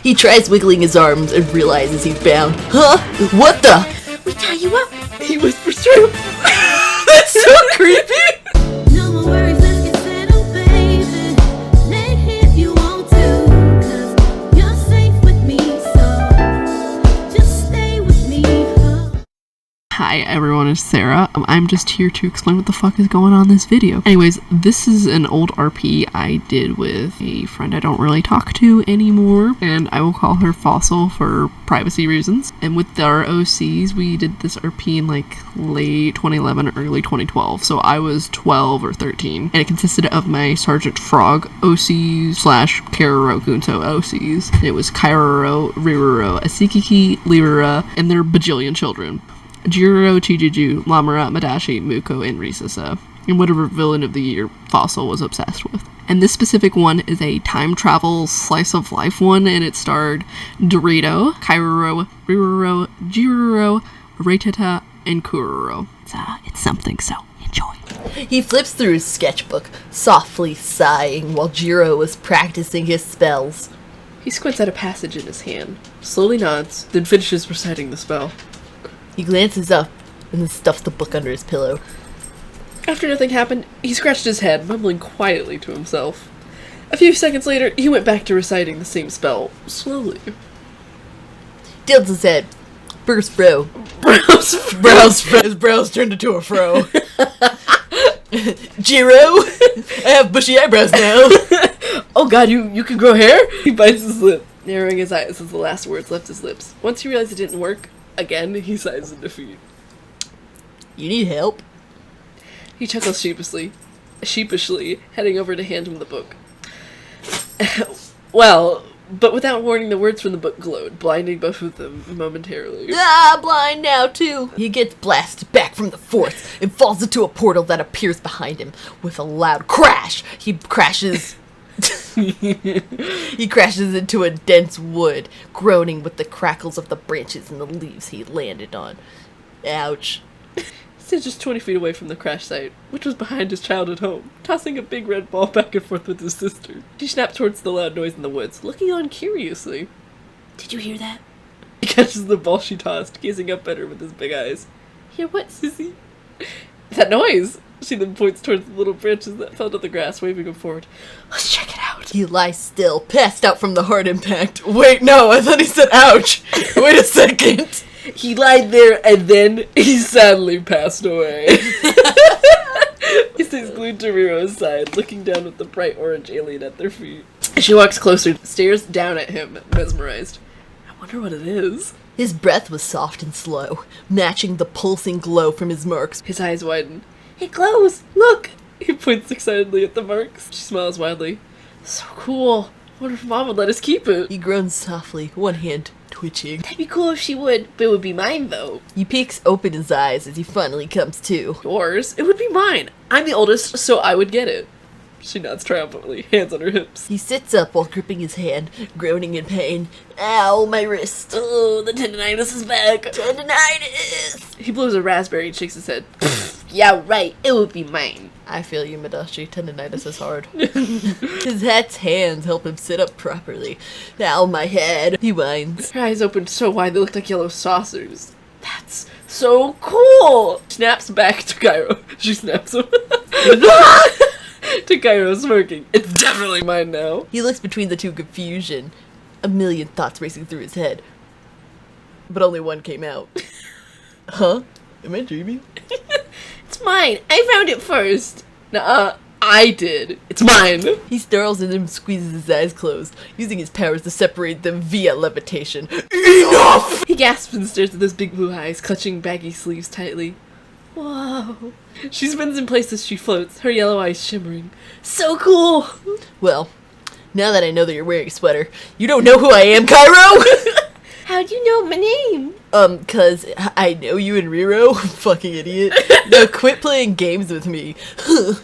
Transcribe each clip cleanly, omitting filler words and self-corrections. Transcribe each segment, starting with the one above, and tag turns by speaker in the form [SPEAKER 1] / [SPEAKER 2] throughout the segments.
[SPEAKER 1] He tries wiggling his arms and realizes he's bound. Huh? What the?
[SPEAKER 2] We tie you up, he whispers through.
[SPEAKER 1] That's so creepy!
[SPEAKER 3] No more worries, let's get settled, baby. Lay here if you want to, 'cause you're safe with me, so just stay with me, huh?
[SPEAKER 2] Hi everyone, it's Sarah. I'm just here to explain what the fuck is going on in this video. Anyways, this is an old RP I did with a friend I don't really talk to anymore, and I will call her Fossil for privacy reasons. And with our OCs, we did this RP in like late 2011 or early 2012, so I was 12 or 13, and it consisted of my Sergeant Frog OCs slash Karoro Gunto OCs. It was Kairoro, Riroro, Asikiki, Lirara, and their bajillion children. Jiroro, Chijuju, Lamara, Madashi, Muko, and Risasa, and whatever villain of the year Fossil was obsessed with. And this specific one is a time travel slice of life one, and it starred Dorito, Kairoro, Riroro, Jiroro, Reitata, and Kuroro. It's something, so enjoy.
[SPEAKER 1] He flips through his sketchbook, softly sighing while Jiro was practicing his spells.
[SPEAKER 2] He squints at a passage in his hand, slowly nods, then finishes reciting the spell.
[SPEAKER 1] He glances up and then stuffs the book under his pillow.
[SPEAKER 2] After nothing happened, he scratched his head, mumbling quietly to himself. A few seconds later, he went back to reciting the same spell, slowly.
[SPEAKER 1] Tilts his head. Bruce fro. His brows turned into a fro. Jiro, I have bushy eyebrows now.
[SPEAKER 2] Oh god, you can grow hair? He bites his lip, narrowing his eyes as the last words left his lips. Once he realized it didn't work, again, he sighs in defeat.
[SPEAKER 1] You need help?
[SPEAKER 2] He chuckles sheepishly, heading over to hand him the book. Well, but without warning, the words from the book glowed, blinding both of them momentarily.
[SPEAKER 1] Ah, blind now too. He gets blasted back from the force and falls into a portal that appears behind him. With a loud crash, he crashes into a dense wood, groaning with the crackles of the branches and the leaves he landed on. Ouch.
[SPEAKER 2] He's just 20 feet away from the crash site, which was behind his childhood home, tossing a big red ball back and forth with his sister. She snapped towards the loud noise in the woods, looking on curiously.
[SPEAKER 3] Did you hear that?
[SPEAKER 2] He catches the ball she tossed, gazing up at her with his big eyes. Hear what, sissy? That noise! She then points towards the little branches that fell to the grass, waving them forward. Let's check it out.
[SPEAKER 1] He lies still, passed out from the hard impact. Wait, no, I thought he said ouch. Wait a second.
[SPEAKER 2] He lied there, and then he sadly passed away. He stays glued to Riro's side, looking down at the bright orange alien at their feet. She walks closer, stares down at him, mesmerized. I wonder what it is.
[SPEAKER 1] His breath was soft and slow, matching the pulsing glow from his marks.
[SPEAKER 2] His eyes widen. It glows! Look! He points excitedly at the marks. She smiles wildly. So cool. I wonder if Mom would let us keep it.
[SPEAKER 1] He groans softly, one hand twitching.
[SPEAKER 2] That'd be cool if she would, but it would be mine, though.
[SPEAKER 1] He peeks open his eyes as he finally comes to.
[SPEAKER 2] Yours? It would be mine. I'm the oldest, so I would get it. She nods triumphantly, hands on her hips.
[SPEAKER 1] He sits up while gripping his hand, groaning in pain. Ow, my wrist.
[SPEAKER 2] Oh, the tendinitis is back.
[SPEAKER 1] Tendinitis!
[SPEAKER 2] He blows a raspberry and shakes his head. Yeah, right. It would be mine.
[SPEAKER 1] I feel you, Madashi. Tendinitis is hard. His hat's hands help him sit up properly. Ow, my head. He whines.
[SPEAKER 2] Her eyes opened so wide they looked like yellow saucers. That's so cool! Snaps back to Cairo. She snaps him. To Cairo, smirking. It's definitely mine now.
[SPEAKER 1] He looks between the two, confusion. A million thoughts racing through his head. But only one came out. Huh? Am I dreaming?
[SPEAKER 2] It's mine. I found it first. Nuh-uh. I did. It's mine.
[SPEAKER 1] He snarls and then squeezes his eyes closed, using his powers to separate them via levitation. Enough!
[SPEAKER 2] He gasps and stares at those big blue eyes, clutching baggy sleeves tightly. Whoa. She spins in place as she floats, her yellow eyes shimmering. So cool!
[SPEAKER 1] Well, now that I know that you're wearing a sweater, you don't know who I am, Cairo?
[SPEAKER 2] How'd you know my name?
[SPEAKER 1] 'Cause I know you and Riro. Fucking idiot. Now quit playing games with me.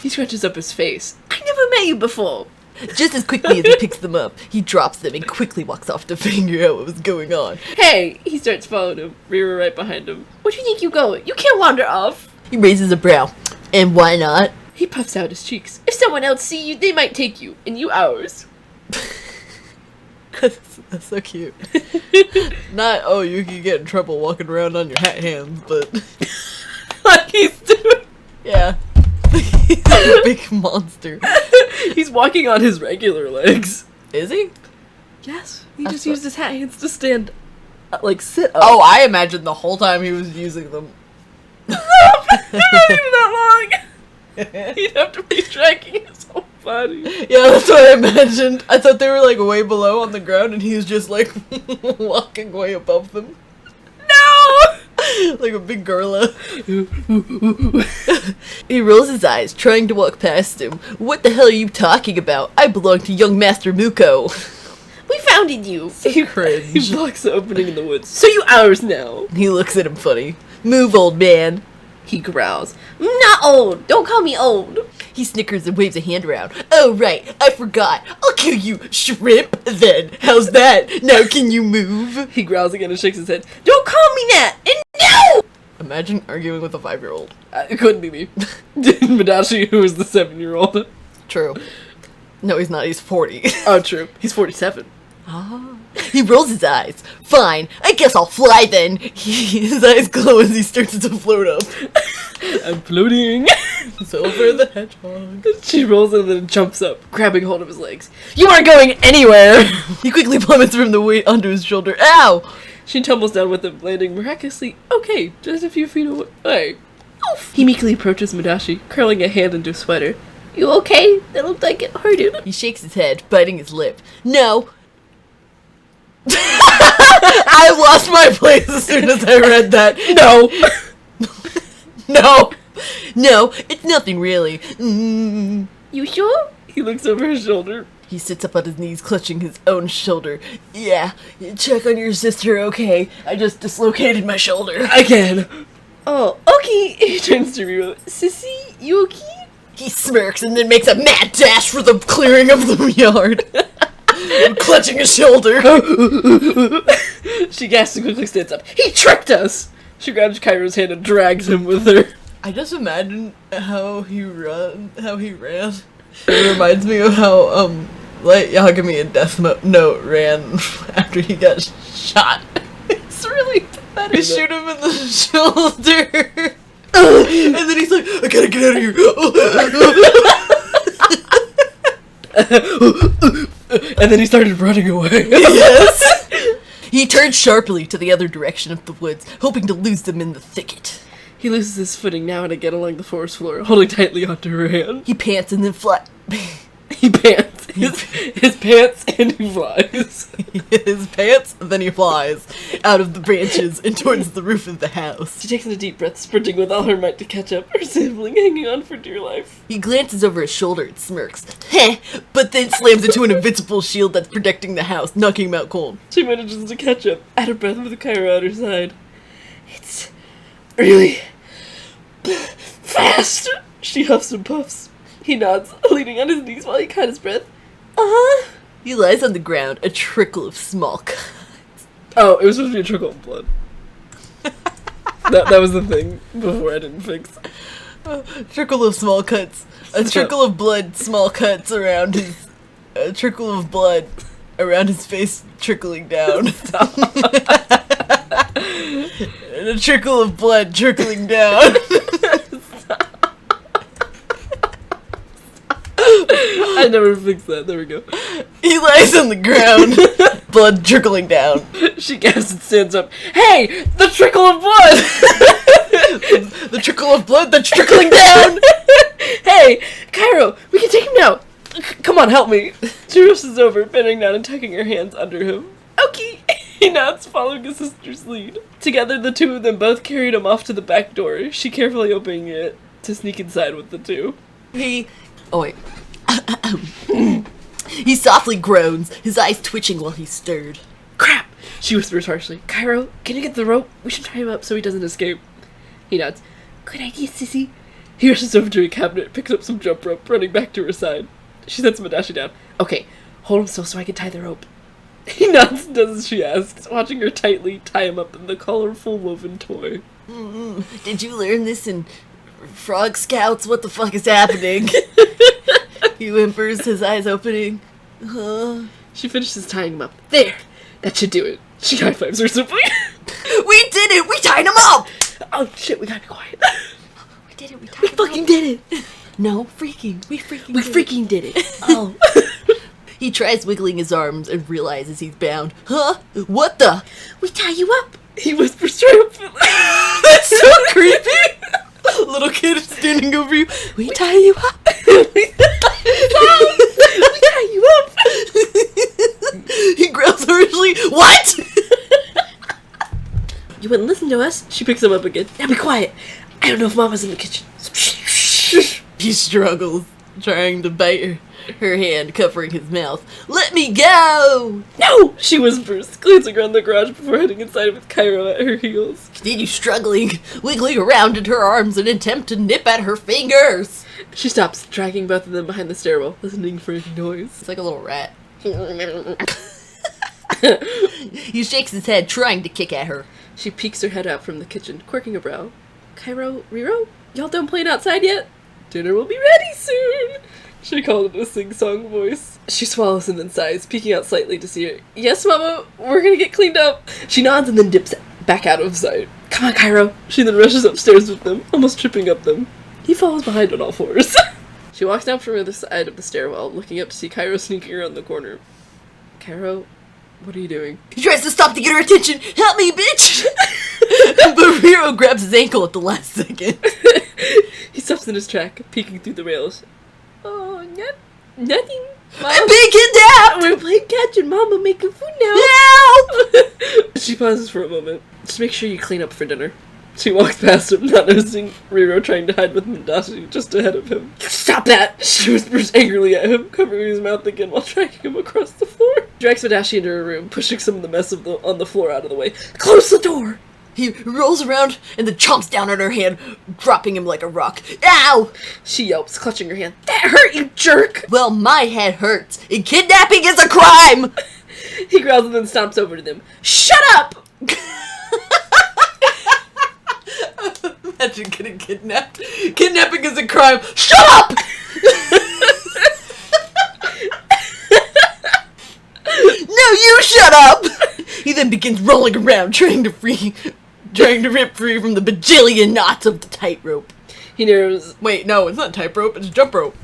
[SPEAKER 2] He scratches up his face. I never met you before.
[SPEAKER 1] Just as quickly as he picks them up, he drops them and quickly walks off to figure out what was going on.
[SPEAKER 2] Hey! He starts following him, Riro right behind him. Where do you think you're going? You can't wander off.
[SPEAKER 1] He raises a brow. And why not?
[SPEAKER 2] He puffs out his cheeks. If someone else see you, they might take you, and you ours.
[SPEAKER 1] That's so cute. Not, oh, you can get in trouble walking around on your hat hands, but...
[SPEAKER 2] Like he's doing...
[SPEAKER 1] Yeah. He's a big monster.
[SPEAKER 2] He's walking on his regular legs.
[SPEAKER 1] Is he?
[SPEAKER 2] Yes. He
[SPEAKER 1] That's
[SPEAKER 2] just
[SPEAKER 1] what-
[SPEAKER 2] used his hat hands to stand, like, sit up.
[SPEAKER 1] Oh, I imagined the whole time he was using them.
[SPEAKER 2] They're not even that long. He'd have to be dragging his whole body.
[SPEAKER 1] Yeah, that's what I imagined. I thought they were like way below on the ground and he was just like walking way above them.
[SPEAKER 2] No!
[SPEAKER 1] Like a big gorilla. He rolls his eyes, trying to walk past him. What the hell are you talking about? I belong to young Master Muko.
[SPEAKER 2] We founded you. He
[SPEAKER 1] Cringe.
[SPEAKER 2] blocks the opening in the woods. So you ours now.
[SPEAKER 1] He looks at him funny. Move, old man.
[SPEAKER 2] He growls. Not old. Don't call me old.
[SPEAKER 1] He snickers and waves a hand around. Oh, right. I forgot. I'll kill you, shrimp, then. How's that? Now can you move?
[SPEAKER 2] He growls again and shakes his head. Don't call me that. And no!
[SPEAKER 1] Imagine arguing with a 5-year-old.
[SPEAKER 2] It couldn't be me. Madashi, who is the 7-year-old.
[SPEAKER 1] True. No, he's not. He's 40.
[SPEAKER 2] Oh, true. He's 47.
[SPEAKER 1] He rolls his eyes. Fine. I guess I'll fly then. His eyes glow as he starts to float up.
[SPEAKER 2] I'm floating.
[SPEAKER 1] Silver the Hedgehog.
[SPEAKER 2] She rolls and then jumps up, grabbing hold of his legs. You aren't going anywhere!
[SPEAKER 1] He quickly plummets from the weight onto his shoulder. Ow!
[SPEAKER 2] She tumbles down with him, landing miraculously okay, just a few feet away. Oof. He meekly approaches Madashi, curling a hand into a sweater. You okay? That looked like it hurted.
[SPEAKER 1] He shakes his head, biting his lip. No. I lost my place as soon as I read that.
[SPEAKER 2] No!
[SPEAKER 1] No. No, it's nothing really. Mm.
[SPEAKER 2] You sure? He looks over his shoulder.
[SPEAKER 1] He sits up on his knees, clutching his own shoulder. Yeah, check on your sister, okay? I just dislocated my shoulder.
[SPEAKER 2] Again. Oh, okay. He turns to Riro. Sissy, you okay?
[SPEAKER 1] He smirks and then makes a mad dash for the clearing of the yard. Clutching his shoulder.
[SPEAKER 2] She gasps and quickly stands up. He tricked us! She grabs Kairo's hand and drags him with her.
[SPEAKER 1] I just imagine how he ran. It reminds me of how, Light Yagami in Death Note ran after he got shot. It's really pathetic. They shoot him in the shoulder. And then he's like, I gotta get out of here.
[SPEAKER 2] And then he started running away.
[SPEAKER 1] Yes. He turned sharply to the other direction of the woods, hoping to lose them in the thicket.
[SPEAKER 2] He loses his footing now and again along the forest floor, holding tightly onto her hand.
[SPEAKER 1] He pants and then flies.
[SPEAKER 2] He pants. His pants and he flies.
[SPEAKER 1] His pants, then he flies out of the branches and towards the roof of the house.
[SPEAKER 2] She takes in a deep breath, sprinting with all her might to catch up, her sibling hanging on for dear life.
[SPEAKER 1] He glances over his shoulder and smirks. Heh, but then slams into an invincible shield that's protecting the house, knocking him out cold.
[SPEAKER 2] She manages to catch up, out of breath with Kairo at her side. It's really fast. She huffs and puffs. He nods, leaning on his knees while he caught his breath. Uh-huh.
[SPEAKER 1] He lies on the ground, a trickle of small cuts.
[SPEAKER 2] Oh, it was supposed to be a trickle of blood. that was the thing before I didn't fix.
[SPEAKER 1] Trickle of small cuts. A trickle of blood, small cuts around his... A trickle of blood around his face trickling down. And a trickle of blood trickling down.
[SPEAKER 2] I never fixed that. There we go.
[SPEAKER 1] He lies on the ground, blood trickling down.
[SPEAKER 2] She gasps and stands up. Hey, the trickle of blood!
[SPEAKER 1] The trickle of blood that's trickling down.
[SPEAKER 2] Hey, Kairo, we can take him now. Come on, help me. She rushes over, bending down and tucking her hands under him. Okay. He nods, following his sister's lead. Together, the two of them both carried him off to the back door, she carefully opening it to sneak inside with the two.
[SPEAKER 1] Oh wait. He softly groans, his eyes twitching while he's stirred.
[SPEAKER 2] Crap! She whispers harshly. Kairo, can you get the rope? We should tie him up so he doesn't escape. He nods. Good idea, sissy. He rushes over to a cabinet, picks up some jump rope, running back to her side. She sets Madashi down. Okay, hold him still so I can tie the rope. He nods and does as she asks, watching her tightly tie him up in the colorful woven toy.
[SPEAKER 1] Did you learn this in Frog Scouts? What the fuck is happening? He whimpers, his eyes opening.
[SPEAKER 2] She finishes tying him up. There! That should do it. She high-fives her simply.
[SPEAKER 1] We did it! We tied him up!
[SPEAKER 2] Oh, shit, we gotta be quiet.
[SPEAKER 1] We did it,
[SPEAKER 2] We fucking did it!
[SPEAKER 1] No, freaking. We freaking
[SPEAKER 2] We
[SPEAKER 1] did
[SPEAKER 2] freaking did it.
[SPEAKER 1] Oh. He tries wiggling his arms and realizes he's bound. Huh? What the? We tie you up.
[SPEAKER 2] He whispers triumphantly.
[SPEAKER 1] That's so creepy. Little kid is standing over you. We tie you up.
[SPEAKER 2] We tie you up.
[SPEAKER 1] He growls harshly. What?
[SPEAKER 2] You wouldn't listen to us. She picks him up again. Now be quiet. I don't know if Mama's in the kitchen.
[SPEAKER 1] He struggles, trying to bite her hand, covering his mouth. Let me go!
[SPEAKER 2] No! She whispers, glancing around the garage before heading inside with Cairo at her heels.
[SPEAKER 1] Continue struggling, wiggling around in her arms in an attempt to nip at her fingers.
[SPEAKER 2] She stops, dragging both of them behind the stairwell, listening for any noise.
[SPEAKER 1] It's like a little rat. He shakes his head, trying to kick at her.
[SPEAKER 2] She peeks her head out from the kitchen, quirking a brow. Cairo, Riro, y'all done playing outside yet? Dinner will be ready soon, she called in a sing-song voice. She swallows and then sighs, peeking out slightly to see her. Yes, Mama, we're gonna get cleaned up. She nods and then dips back out of sight. Come on, Cairo. She then rushes upstairs with them, almost tripping up them. He follows behind on all fours. She walks down from the other side of the stairwell, looking up to see Cairo sneaking around the corner. Cairo, what are you doing?
[SPEAKER 1] He tries to stop to get her attention. Help me, bitch! But Riro grabs his ankle at the last second.
[SPEAKER 2] He stops in his track, peeking through the rails. Oh, nothing. Mom,
[SPEAKER 1] I'm being kidnapped!
[SPEAKER 2] we're playing catch and Mama making food now.
[SPEAKER 1] Help!
[SPEAKER 2] She pauses for a moment. Just make sure you clean up for dinner. She walks past him, not noticing Riro trying to hide with Mandashi just ahead of him. Stop that! She whispers angrily at him, covering his mouth again while dragging him across the floor. Drags Mandashi into her room, pushing some of the mess on the floor out of the way. Close the door!
[SPEAKER 1] He rolls around and then chomps down on her hand, dropping him like a rock. Ow!
[SPEAKER 2] She yelps, clutching her hand. That hurt, you jerk!
[SPEAKER 1] Well, my head hurts, and kidnapping is a crime!
[SPEAKER 2] He growls and then stomps over to them. Shut up!
[SPEAKER 1] Imagine getting kidnapped. Kidnapping is a crime. Shut up! No, you shut up! He then begins rolling around, trying to rip free from the bajillion knots of the tightrope.
[SPEAKER 2] He narrows.
[SPEAKER 1] Wait, no, it's not tightrope, it's jump rope.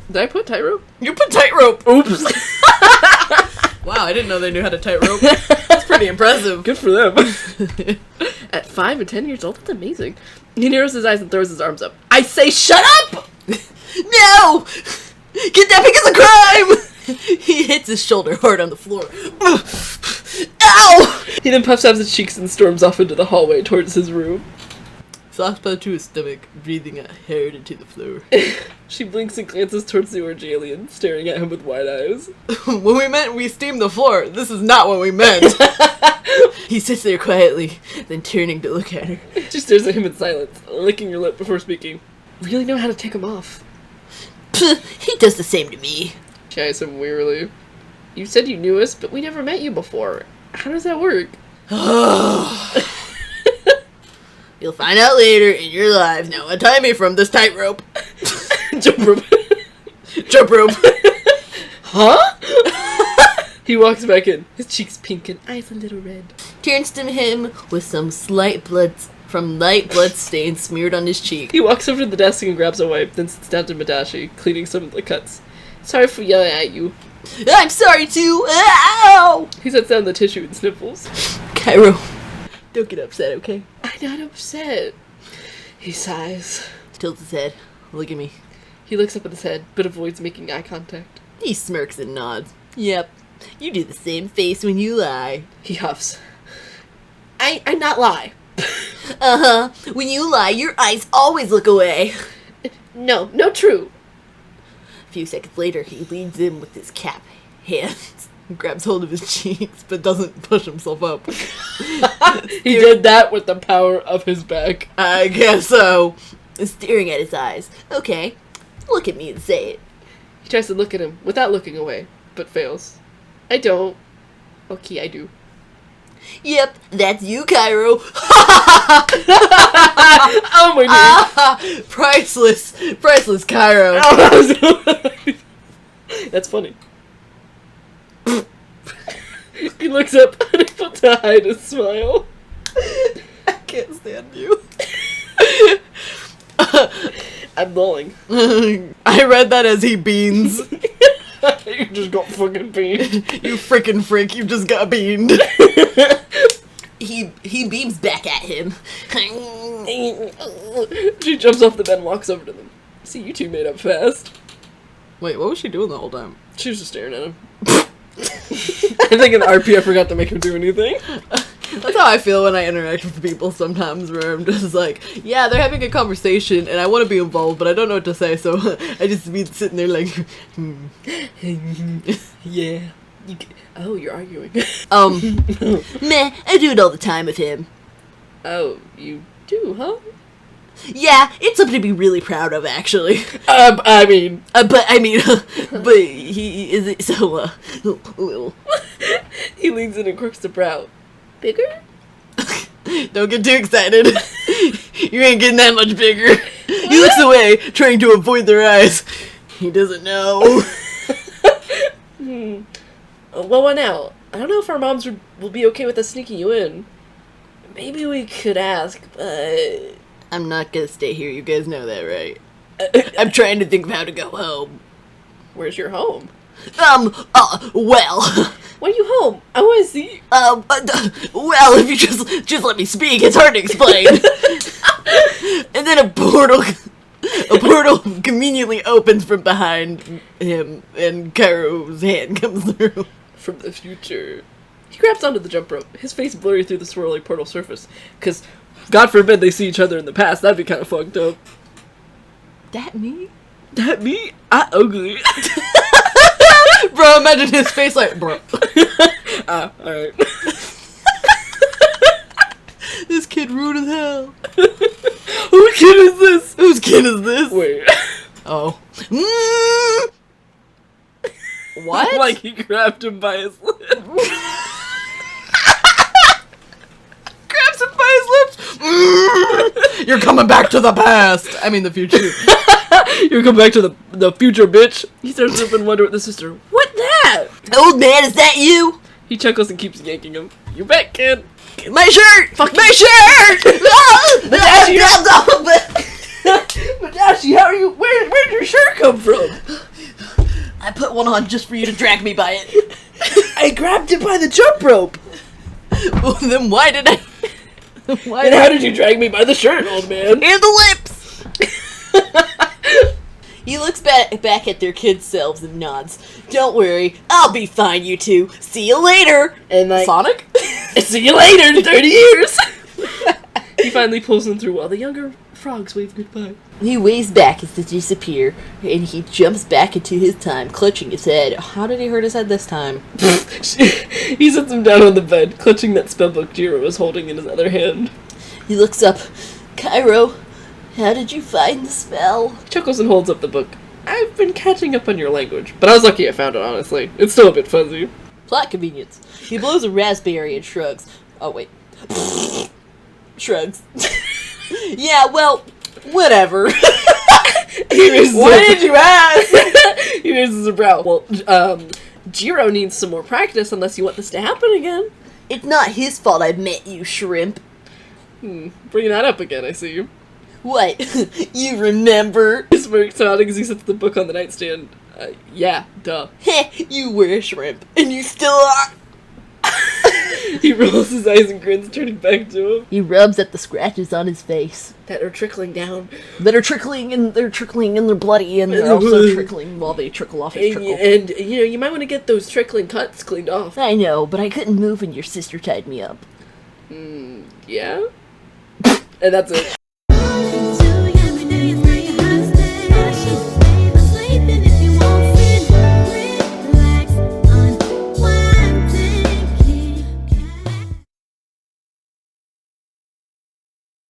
[SPEAKER 2] Did I put tightrope?
[SPEAKER 1] You put tightrope!
[SPEAKER 2] Oops.
[SPEAKER 1] Wow, I didn't know they knew how to tightrope. That's pretty impressive.
[SPEAKER 2] Good for them. At 5 and 10 years old, that's amazing. He narrows his eyes and throws his arms up. I say shut up!
[SPEAKER 1] No! Kidnapping is a crime! He hits his shoulder hard on the floor. Ow!
[SPEAKER 2] He then puffs out his cheeks and storms off into the hallway towards his room.
[SPEAKER 1] Socks bow to his stomach, breathing hard into the floor.
[SPEAKER 2] She blinks and glances towards the orange alien, staring at him with wide eyes.
[SPEAKER 1] When we meant we steamed the floor, this is not what we meant. He sits there quietly, then turning to look at her.
[SPEAKER 2] She stares at him in silence, licking her lip before speaking. Really know how to take him off.
[SPEAKER 1] He does the same to me.
[SPEAKER 2] She eyes him wearily. You said you knew us, but we never met you before. How does that work?
[SPEAKER 1] You'll find out later in your lives. Now untie me from this tightrope.
[SPEAKER 2] Jump rope.
[SPEAKER 1] Jump rope.
[SPEAKER 2] Huh? He walks back in, his cheeks pink and eyes a little red.
[SPEAKER 1] Turns to him with some light blood stains smeared on his cheek.
[SPEAKER 2] He walks over to the desk and grabs a wipe, then sits down to Madashi, cleaning some of the cuts. Sorry for yelling at you.
[SPEAKER 1] I'm sorry too. Ow!
[SPEAKER 2] He sets down the tissue and sniffles.
[SPEAKER 1] Cairo, don't get upset, okay?
[SPEAKER 2] I'm not upset. He sighs.
[SPEAKER 1] Tilts his head. Look at me.
[SPEAKER 2] He looks up at his head, but avoids making eye contact.
[SPEAKER 1] He smirks and nods. Yep, you do the same face when you lie.
[SPEAKER 2] He huffs. I not lie.
[SPEAKER 1] Uh-huh. When you lie, your eyes always look away.
[SPEAKER 2] No true.
[SPEAKER 1] A few seconds later, he leans in with his cap hands, grabs hold of his cheeks, but doesn't push himself up.
[SPEAKER 2] He did that with the power of his back.
[SPEAKER 1] I guess so. Staring at his eyes. Okay, look at me and say it.
[SPEAKER 2] He tries to look at him without looking away, but fails. I don't. Okay, I do.
[SPEAKER 1] Yep, that's you, Cairo.
[SPEAKER 2] Oh my god.
[SPEAKER 1] Priceless Cairo.
[SPEAKER 2] That's funny. looks up, unable to hide a smile.
[SPEAKER 1] I can't stand you.
[SPEAKER 2] I'm lolling.
[SPEAKER 1] I read that as he beans.
[SPEAKER 2] You just got fucking beamed.
[SPEAKER 1] You freaking freak, you just got beamed. He beams back at him.
[SPEAKER 2] She jumps off the bed and walks over to them. See, you two made up fast.
[SPEAKER 1] Wait, what was she doing the whole time?
[SPEAKER 2] She was just staring at him. I think in the RP I forgot to make him do anything.
[SPEAKER 1] That's how I feel when I interact with people sometimes, where I'm just like, yeah, they're having a conversation, and I want to be involved, but I don't know what to say, so I just be sitting there like,
[SPEAKER 2] Yeah. You're arguing.
[SPEAKER 1] meh, I do it all the time with him.
[SPEAKER 2] Oh, you do, huh?
[SPEAKER 1] Yeah, it's something to be really proud of, actually.
[SPEAKER 2] But
[SPEAKER 1] he isn't so, little.
[SPEAKER 2] He leans in and quirks the brow. Bigger?
[SPEAKER 1] Don't get too excited. You ain't getting that much bigger. He looks away, trying to avoid their eyes. He doesn't know.
[SPEAKER 2] Well, what now? I don't know if our moms will be okay with us sneaking you in. Maybe we could ask, but...
[SPEAKER 1] I'm not gonna stay here, you guys know that, right? I'm trying to think of how to go home.
[SPEAKER 2] Where's your home?
[SPEAKER 1] Well...
[SPEAKER 2] When are you home? I want to see you.
[SPEAKER 1] Well, if you just let me speak, it's hard to explain. And then a portal conveniently opens from behind him, and Cairo's hand comes through.
[SPEAKER 2] From the future. He grabs onto the jump rope, his face blurry through the swirly portal surface. Because, God forbid they see each other in the past, that'd be kind of fucked up.
[SPEAKER 1] That me?
[SPEAKER 2] That me? I ugly.
[SPEAKER 1] Bro, imagine his face like, bro.
[SPEAKER 2] Alright.
[SPEAKER 1] This kid rude as hell.
[SPEAKER 2] Whose kid is this?
[SPEAKER 1] Whose kid is this?
[SPEAKER 2] Wait.
[SPEAKER 1] Oh. What?
[SPEAKER 2] Like he grabbed him by his lip.
[SPEAKER 1] Grabs him by his lips. You're coming back to the past. I mean the future.
[SPEAKER 2] You come back to the future, bitch. He starts up and wonder at the sister. What that?
[SPEAKER 1] Old man, is that you?
[SPEAKER 2] He chuckles and keeps yanking him. You bet, kid.
[SPEAKER 1] My shirt! Fuck my shirt!
[SPEAKER 2] Madashi, Madashi, how are you? Where'd your shirt come from?
[SPEAKER 1] I put one on just for you to drag me by it.
[SPEAKER 2] I grabbed it by the jump rope.
[SPEAKER 1] Well, then why did I?
[SPEAKER 2] And how did you drag me by the shirt, old man?
[SPEAKER 1] And the lips! He looks back at their kid selves and nods. Don't worry, I'll be fine, you two. See you later!
[SPEAKER 2] And like...
[SPEAKER 1] Sonic?
[SPEAKER 2] See you later in 30 years! He finally pulls them through while the younger frogs wave goodbye.
[SPEAKER 1] He waves back as they disappear, and he jumps back into his time, clutching his head. How did he hurt his head this time?
[SPEAKER 2] He sits him down on the bed, clutching that spellbook Jiro was holding in his other hand.
[SPEAKER 1] He looks up. Cairo, how did you find the spell?
[SPEAKER 2] Chuckles and holds up the book. I've been catching up on your language, but I was lucky I found it, honestly. It's still a bit fuzzy.
[SPEAKER 1] Plot convenience. He blows a raspberry and shrugs. Oh, wait. Shrugs. Yeah, well, whatever. Why did you ask?
[SPEAKER 2] He raises a brow. Well, Jiro needs some more practice unless you want this to happen again.
[SPEAKER 1] It's not his fault I met you, shrimp.
[SPEAKER 2] Bringing that up again, I see you.
[SPEAKER 1] What? You remember?
[SPEAKER 2] He's very excited as he sets the book on the nightstand. Yeah, duh.
[SPEAKER 1] Heh, you were a shrimp, and you still are.
[SPEAKER 2] He rolls his eyes and grins, turning back to him.
[SPEAKER 1] He rubs at the scratches on his face.
[SPEAKER 2] That are trickling down.
[SPEAKER 1] That are trickling, and they're bloody, and they're also trickling while they trickle off his trickle.
[SPEAKER 2] And, you know, you might want to get those trickling cuts cleaned off.
[SPEAKER 1] I know, but I couldn't move and your sister tied me up.
[SPEAKER 2] Yeah? And that's it.